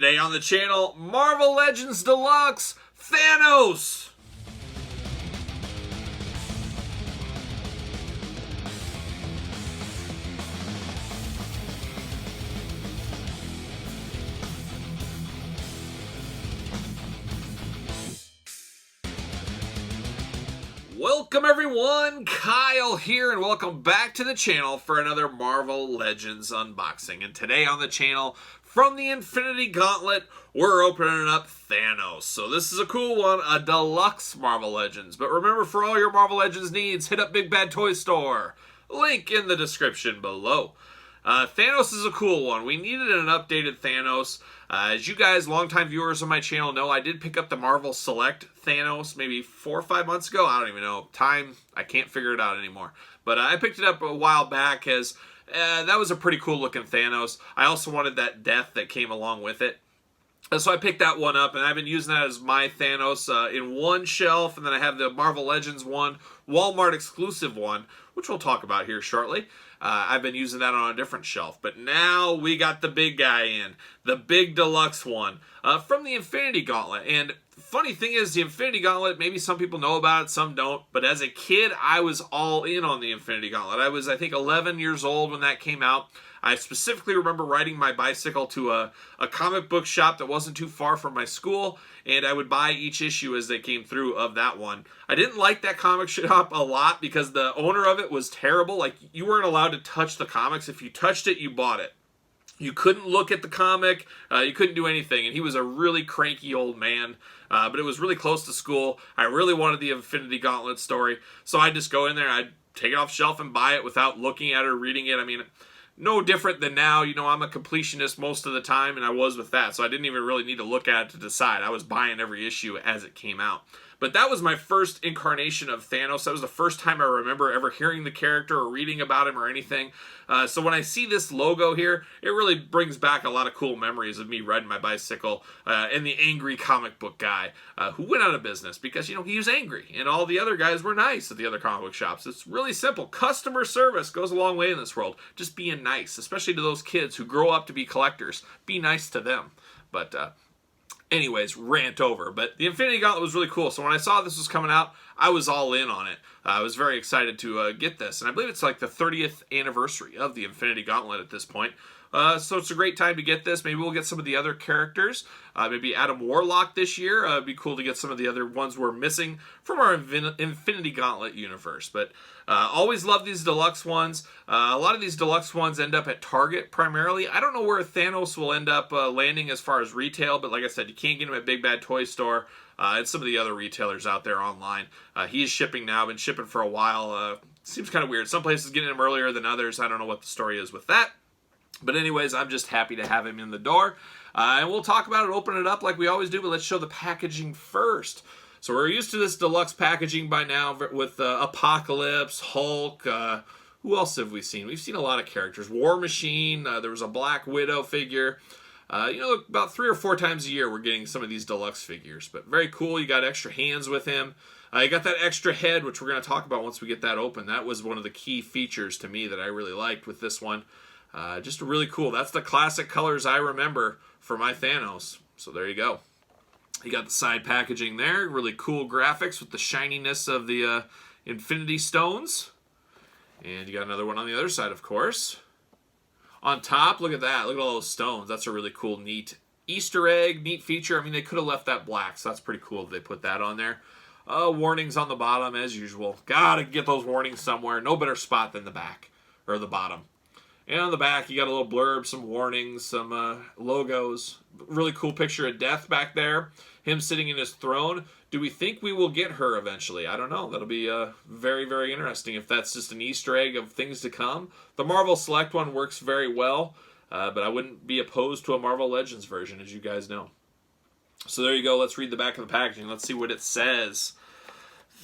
Today on the channel, Marvel Legends Deluxe, Thanos! Welcome everyone, Kyle here, and welcome back to the channel for another Marvel Legends unboxing. And today on the channel, from the Infinity Gauntlet, we're opening up Thanos. So this is a cool one, a deluxe Marvel Legends. But remember, for all your Marvel Legends needs, hit up Big Bad Toy Store. Link in the description below. Thanos is a cool one. We needed an updated Thanos. As you guys, longtime viewers of my channel, know, I did pick up the Marvel Select Thanos maybe 4 or 5 months ago. I don't even know. Time, I can't figure it out anymore. But I picked it up a while back as that was a pretty cool looking Thanos. I also wanted that death that came along with it. So I picked that one up, and I've been using that as my Thanos in one shelf, and then I have the Marvel Legends one, Walmart exclusive one, which we'll talk about here shortly. I've been using that on a different shelf, but now we got the big guy in, the big deluxe one from the Infinity Gauntlet. And funny thing is, the Infinity Gauntlet, maybe some people know about it, some don't, but as a kid, I was all in on the Infinity Gauntlet. I was, I think, 11 years old when that came out. I specifically remember riding my bicycle to a comic book shop that wasn't too far from my school, and I would buy each issue as they came through of that one. I didn't like that comic shop a lot because the owner of it was terrible. Like, you weren't allowed to touch the comics. If you touched it, you bought it. You couldn't look at the comic. You couldn't do anything, and he was a really cranky old man. But it was really close to school. I really wanted the Infinity Gauntlet story, so I'd just go in there, I'd take it off the shelf and buy it without looking at it or reading it. I mean, no different than now. You know, I'm a completionist most of the time, and I was with that, so I didn't even really need to look at it to decide. I was buying every issue as it came out. But that was my first incarnation of Thanos. That was the first time I remember ever hearing the character or reading about him or anything. So when I see this logo here, it really brings back a lot of cool memories of me riding my bicycle and the angry comic book guy who went out of business because, you know, he was angry. And all the other guys were nice at the other comic book shops. It's really simple. Customer service goes a long way in this world. Just being nice, especially to those kids who grow up to be collectors. Be nice to them. But anyways, rant over. But the Infinity Gauntlet was really cool. So when I saw this was coming out, I was all in on it. I was very excited to get this. And I believe it's like the 30th anniversary of the Infinity Gauntlet at this point. So it's a great time to get this. Maybe we'll get some of the other characters. Maybe Adam Warlock this year. It'd be cool to get some of the other ones we're missing from our Infinity Gauntlet universe. But always love these deluxe ones. A lot of these deluxe ones end up at Target primarily. I don't know where Thanos will end up landing as far as retail, but like I said, you can't get them at Big Bad Toy Store and some of the other retailers out there online. He is shipping now, been shipping for a while. Seems kind of weird. Some places getting him earlier than others. I don't know what the story is with that. But anyways, I'm just happy to have him in the door. And we'll talk about it, open it up like we always do, but let's show the packaging first. So we're used to this deluxe packaging by now with Apocalypse, Hulk. Who else have we seen? We've seen a lot of characters. War Machine. There was a Black Widow figure. You know, about 3 or 4 times a year we're getting some of these deluxe figures. But very cool. You got extra hands with him. You got that extra head, which we're going to talk about once we get that open. That was one of the key features to me that I really liked with this one. Just really cool. That's the classic colors I remember for my Thanos. So there you go. You got the side packaging there. Really cool graphics with the shininess of the Infinity Stones. And you got another one on the other side, of course. On top, look at that. Look at all those stones. That's a really cool, neat Easter egg, neat feature. I mean, they could have left that black, so that's pretty cool that they put that on there. Warnings on the bottom, as usual. Gotta get those warnings somewhere. No better spot than the back, or the bottom. And on the back, you got a little blurb, some warnings, some logos. Really cool picture of Death back there. Him sitting in his throne. Do we think we will get her eventually? I don't know. That'll be very, very interesting if that's just an Easter egg of things to come. The Marvel Select one works very well, but I wouldn't be opposed to a Marvel Legends version, as you guys know. So there you go. Let's read the back of the packaging. Let's see what it says.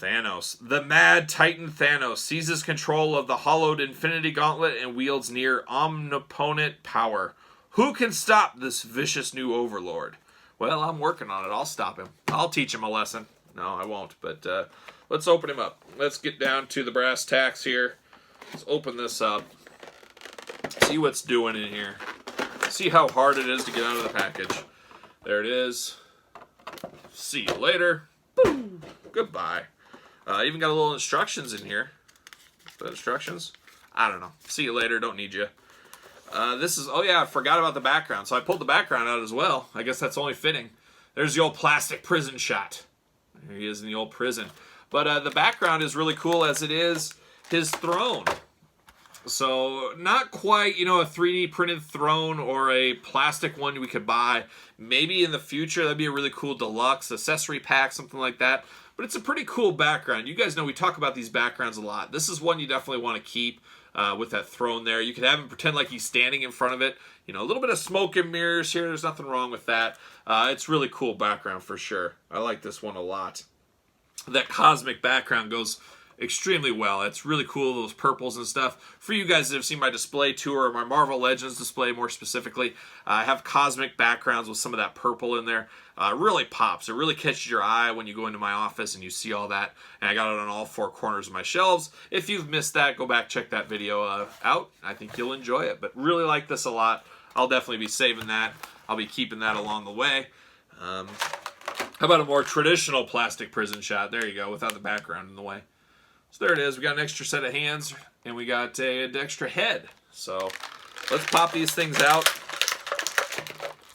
Thanos. The mad Titan Thanos seizes control of the hollowed Infinity Gauntlet and wields near omnipotent power. Who can stop this vicious new overlord? Well, I'm working on it. I'll stop him. I'll teach him a lesson. No, I won't, but let's open him up. Let's get down to the brass tacks here. Let's open this up. See what's doing in here. See how hard it is to get out of the package. There it is. See you later. Boom. Goodbye. Even got a little instructions in here. The instructions? I don't know. See you later. Don't need you. This is, oh yeah, I forgot about the background. So I pulled the background out as well. I guess that's only fitting. There's the old plastic prison shot. There he is in the old prison. But the background is really cool, as it is his throne. So not quite, you know, a 3D printed throne or a plastic one we could buy. Maybe in the future that'd be a really cool deluxe accessory pack, something like that. But it's a pretty cool background. You guys know we talk about these backgrounds a lot. This is one you definitely want to keep with that throne there. You could have him pretend like he's standing in front of it. You know, a little bit of smoke and mirrors here. There's nothing wrong with that. It's really cool background for sure. I like this one a lot. That cosmic background goes extremely well. It's really cool, those purples and stuff. For you guys that have seen my display tour, or my Marvel Legends display more specifically, I have cosmic backgrounds with some of that purple in there. It really pops. It really catches your eye when you go into my office and you see all that. And I got it on all four corners of my shelves. If you've missed that, go back, check that video out. I think you'll enjoy it. But really like this a lot. I'll definitely be saving that. I'll be keeping that along the way. How about a more traditional plastic prison shot? There you go, without the background in the way. So there it is. We got an extra set of hands, and we got an extra head. So let's pop these things out.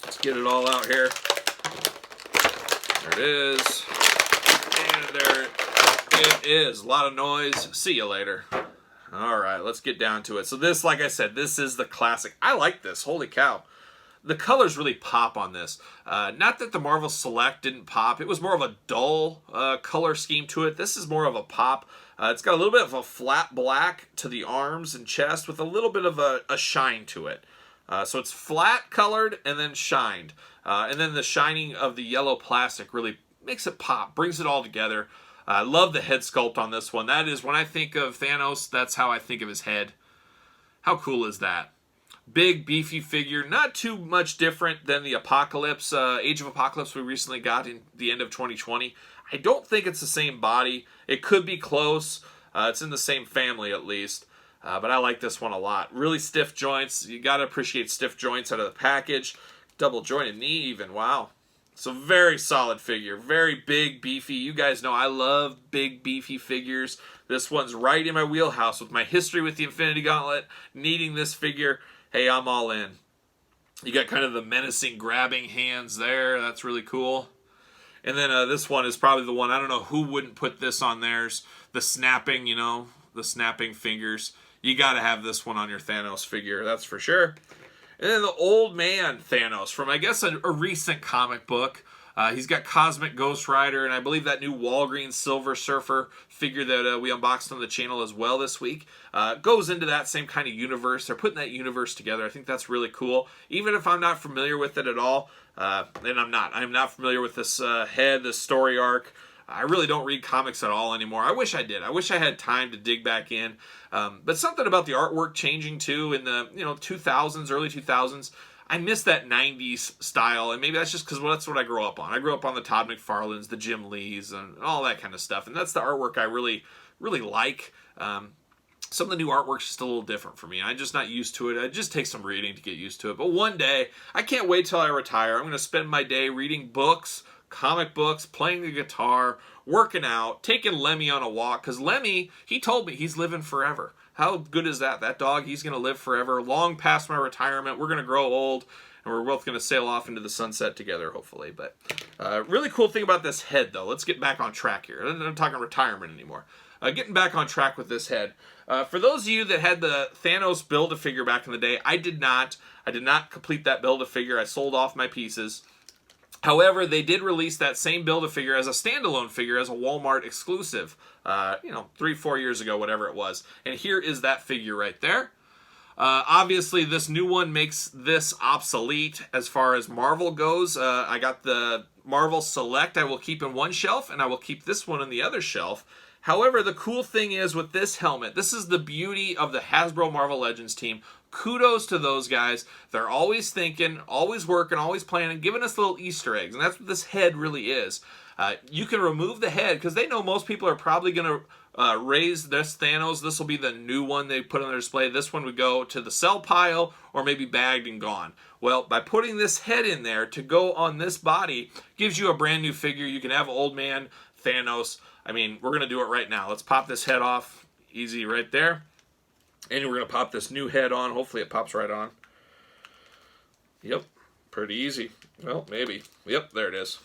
Let's get it all out here. There it is. And there it is. A lot of noise. See you later. All right, let's get down to it. So this, like I said, this is the classic. I like this. Holy cow. The colors really pop on this. Not that the Marvel Select didn't pop. It was more of a dull color scheme to it. This is more of a pop. It's got a little bit of a flat black to the arms and chest with a little bit of a shine to it. So it's flat colored and then shined. And then the shining of the yellow plastic really makes it pop, brings it all together. I love the head sculpt on this one. That is, when I think of Thanos, that's how I think of his head. How cool is that? Big, beefy figure, not too much different than the Apocalypse, Age of Apocalypse we recently got in the end of 2020. I don't think it's the same body. It could be close. It's in the same family at least. But I like this one a lot. Really stiff joints. You got to appreciate stiff joints out of the package. Double jointed knee even. Wow. So very solid figure. Very big, beefy. You guys know I love big, beefy figures. This one's right in my wheelhouse with my history with the Infinity Gauntlet. Needing this figure. Hey, I'm all in. You got kind of the menacing grabbing hands there. That's really cool. And then this one is probably the one, I don't know who wouldn't put this on theirs. The snapping, you know, the snapping fingers. You got to have this one on your Thanos figure, that's for sure. And then the old man Thanos from, I guess, a recent comic book. He's got Cosmic Ghost Rider, and I believe that new Walgreens Silver Surfer figure that we unboxed on the channel as well this week goes into that same kind of universe. They're putting that universe together. I think that's really cool. Even if I'm not familiar with it at all, and I'm not familiar with this head, this story arc. I really don't read comics at all anymore. I wish I did. I wish I had time to dig back in. But something about the artwork changing too in the 2000s, early 2000s. I miss that 90s style, and maybe that's just because that's what I grew up on. I grew up on the Todd McFarlanes, the Jim Lees, and all that kind of stuff, and that's the artwork I really, really like. Some of the new artwork's just a little different for me. I'm just not used to it. It just takes some reading to get used to it. But one day, I can't wait till I retire. I'm going to spend my day reading books, comic books, playing the guitar, working out, taking Lemmy on a walk, because Lemmy, he told me he's living forever. How good is that? That dog, he's going to live forever, long past my retirement. We're going to grow old, and we're both going to sail off into the sunset together, hopefully. But really cool thing about this head, though. Let's get back on track here. I'm not talking retirement anymore. Getting back on track with this head. For those of you that had the Thanos Build-A-Figure back in the day, I did not. I did not complete that Build-A-Figure. I sold off my pieces. However, they did release that same Build-A-Figure as a standalone figure, as a Walmart exclusive, 3-4 years ago, whatever it was. And here is that figure right there. Obviously, this new one makes this obsolete as far as Marvel goes. I got the Marvel Select I will keep in one shelf, and I will keep this one in the other shelf. However, the cool thing is with this helmet, this is the beauty of the Hasbro Marvel Legends team. Kudos to those guys. They're always thinking, always working, always planning, giving us little Easter eggs. And that's what this head really is. You can remove the head because they know most people are probably going raise this Thanos. This will be the new one they put on their display. This one would go to the sell pile or maybe bagged and gone. Well, by putting this head in there to go on this body, gives you a brand new figure. You can have old man Thanos. I mean, we're going to do it right now. Let's pop this head off. Easy right there. And we're going to pop this new head on. Hopefully it pops right on. Yep, pretty easy. Well, maybe. Yep, there it is.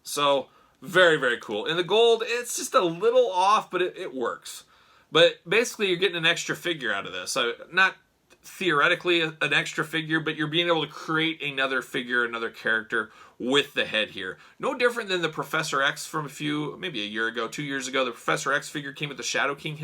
So, very, very cool. And the gold, it's just a little off, but it works. But basically, you're getting an extra figure out of this. So, not theoretically an extra figure, but you're being able to create another figure, another character with the head here. No different than the Professor X from maybe a year ago, 2 years ago. The Professor X figure came with the Shadow King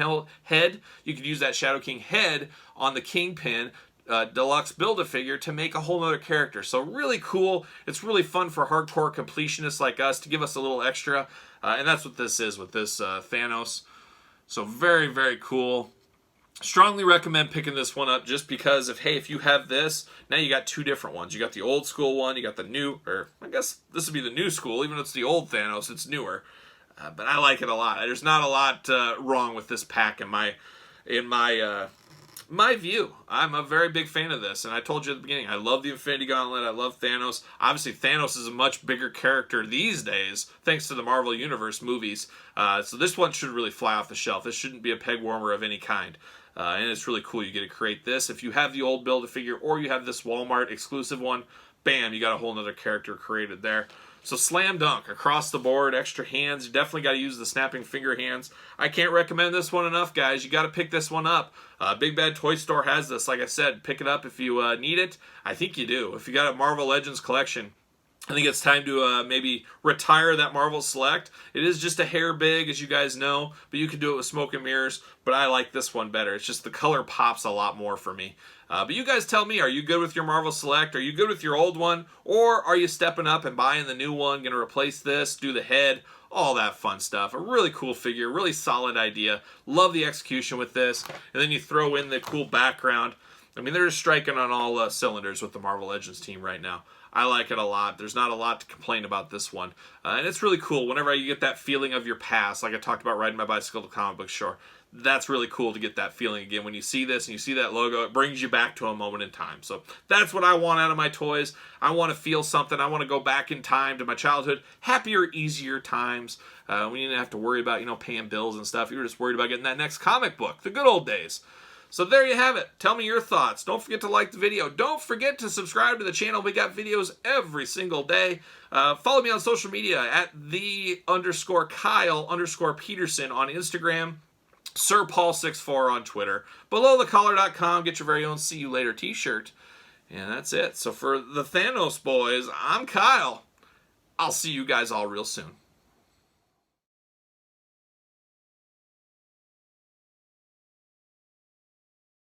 head. You could use that Shadow King head on the Kingpin Deluxe Build-A-Figure to make a whole other character. So really cool. It's really fun for hardcore completionists like us to give us a little extra. And that's what this is with this Thanos. So very, very cool. Strongly recommend picking this one up just because if you have this, now you got two different ones. You got the old school one, you got the new, or I guess this would be the new school, even though it's the old Thanos, it's newer. But I like it a lot. There's not a lot wrong with this pack in my view. I'm a very big fan of this, and I told you at the beginning, I love the Infinity Gauntlet, I love Thanos. Obviously, Thanos is a much bigger character these days, thanks to the Marvel Universe movies. So this one should really fly off the shelf. This shouldn't be a peg warmer of any kind. And it's really cool. You get to create this. If you have the old Build-A-Figure or you have this Walmart exclusive one, bam, you got a whole other character created there. So slam dunk across the board, extra hands. You definitely got to use the snapping finger hands. I can't recommend this one enough, guys. You got to pick this one up. Big Bad Toy Store has this. Like I said, pick it up if you need it. I think you do. If you got a Marvel Legends collection, I think it's time to maybe retire that Marvel Select. It is just a hair big, as you guys know, but you can do it with smoke and mirrors, but I like this one better. It's just the color pops a lot more for me. But you guys tell me, are you good with your Marvel Select? Are you good with your old one? Or are you stepping up and buying the new one, going to replace this, do the head, all that fun stuff? A really cool figure, really solid idea. Love the execution with this. And then you throw in the cool background. I mean, they're just striking on all cylinders with the Marvel Legends team right now. I like it a lot. There's not a lot to complain about this one. And it's really cool whenever you get that feeling of your past, like I talked about riding my bicycle to the comic book store. That's really cool to get that feeling again. When you see this and you see that logo, it brings you back to a moment in time. So that's what I want out of my toys. I want to feel something. I want to go back in time to my childhood. Happier, easier times. When you didn't have to worry about, paying bills and stuff. You were just worried about getting that next comic book. The good old days. So there you have it. Tell me your thoughts. Don't forget to like the video. Don't forget to subscribe to the channel. We got videos every single day. Follow me on social media at @the_Kyle_Peterson on Instagram. SirPaul64 on Twitter. BelowTheCollar.com. Get your very own See You Later t-shirt. And that's it. So for the Thanos boys, I'm Kyle. I'll see you guys all real soon.